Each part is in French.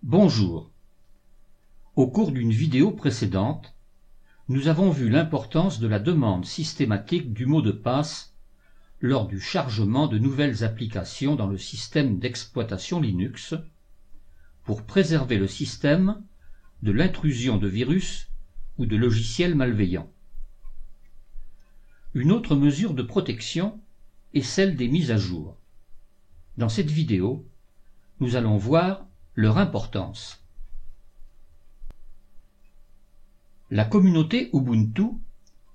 Bonjour. Au cours d'une vidéo précédente, nous avons vu l'importance de la demande systématique du mot de passe lors du chargement de nouvelles applications dans le système d'exploitation Linux pour préserver le système de l'intrusion de virus ou de logiciels malveillants. Une autre mesure de protection est celle des mises à jour. Dans cette vidéo, nous allons voir leur importance. La communauté Ubuntu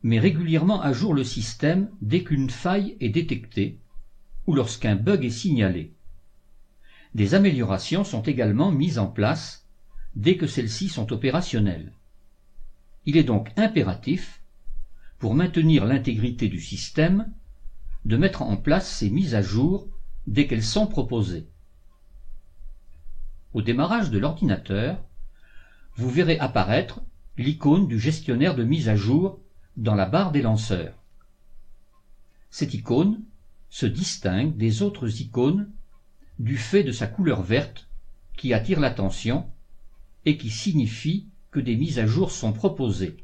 met régulièrement à jour le système dès qu'une faille est détectée ou lorsqu'un bug est signalé. Des améliorations sont également mises en place dès que celles-ci sont opérationnelles. Il est donc impératif, pour maintenir l'intégrité du système, de mettre en place ces mises à jour dès qu'elles sont proposées. Au démarrage de l'ordinateur, vous verrez apparaître l'icône du gestionnaire de mise à jour dans la barre des lanceurs. Cette icône se distingue des autres icônes du fait de sa couleur verte qui attire l'attention et qui signifie que des mises à jour sont proposées.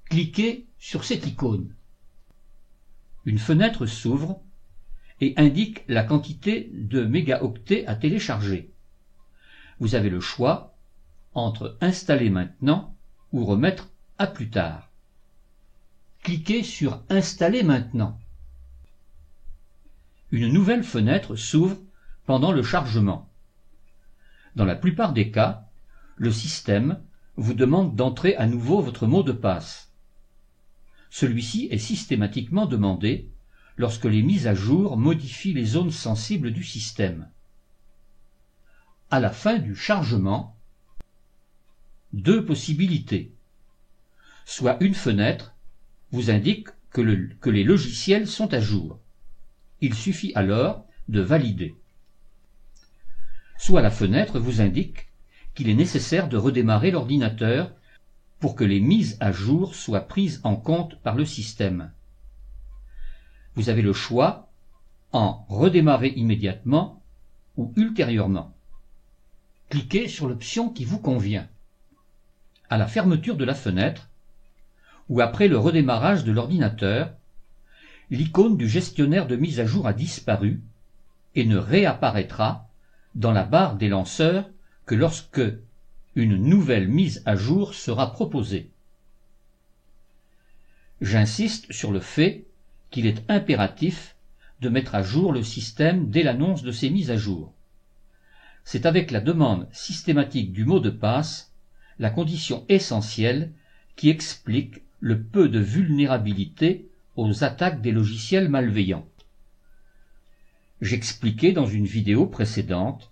Cliquez sur cette icône. Une fenêtre s'ouvre et indique la quantité de mégaoctets à télécharger. Vous avez le choix entre installer maintenant ou remettre à plus tard. Cliquez sur installer maintenant. Une nouvelle fenêtre s'ouvre pendant le chargement. Dans la plupart des cas, le système vous demande d'entrer à nouveau votre mot de passe. Celui-ci est systématiquement demandé lorsque les mises à jour modifient les zones sensibles du système. À la fin du chargement, deux possibilités. Soit une fenêtre vous indique que les logiciels sont à jour. Il suffit alors de valider. Soit la fenêtre vous indique qu'il est nécessaire de redémarrer l'ordinateur pour que les mises à jour soient prises en compte par le système. Vous avez le choix en redémarrer immédiatement ou ultérieurement. Cliquez sur l'option qui vous convient. À la fermeture de la fenêtre, ou après le redémarrage de l'ordinateur, l'icône du gestionnaire de mise à jour a disparu et ne réapparaîtra dans la barre des lanceurs que lorsque une nouvelle mise à jour sera proposée. J'insiste sur le fait qu'il est impératif de mettre à jour le système dès l'annonce de ces mises à jour. C'est avec la demande systématique du mot de passe la condition essentielle qui explique le peu de vulnérabilité aux attaques des logiciels malveillants. J'expliquais dans une vidéo précédente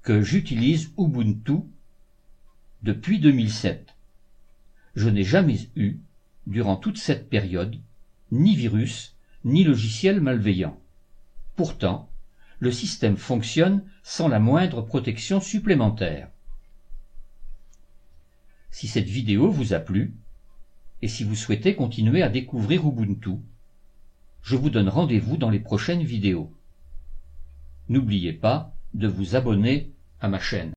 que j'utilise Ubuntu depuis 2007. Je n'ai jamais eu, durant toute cette période, ni virus, ni logiciel malveillant. Pourtant, le système fonctionne sans la moindre protection supplémentaire. Si cette vidéo vous a plu, et si vous souhaitez continuer à découvrir Ubuntu, je vous donne rendez-vous dans les prochaines vidéos. N'oubliez pas de vous abonner à ma chaîne.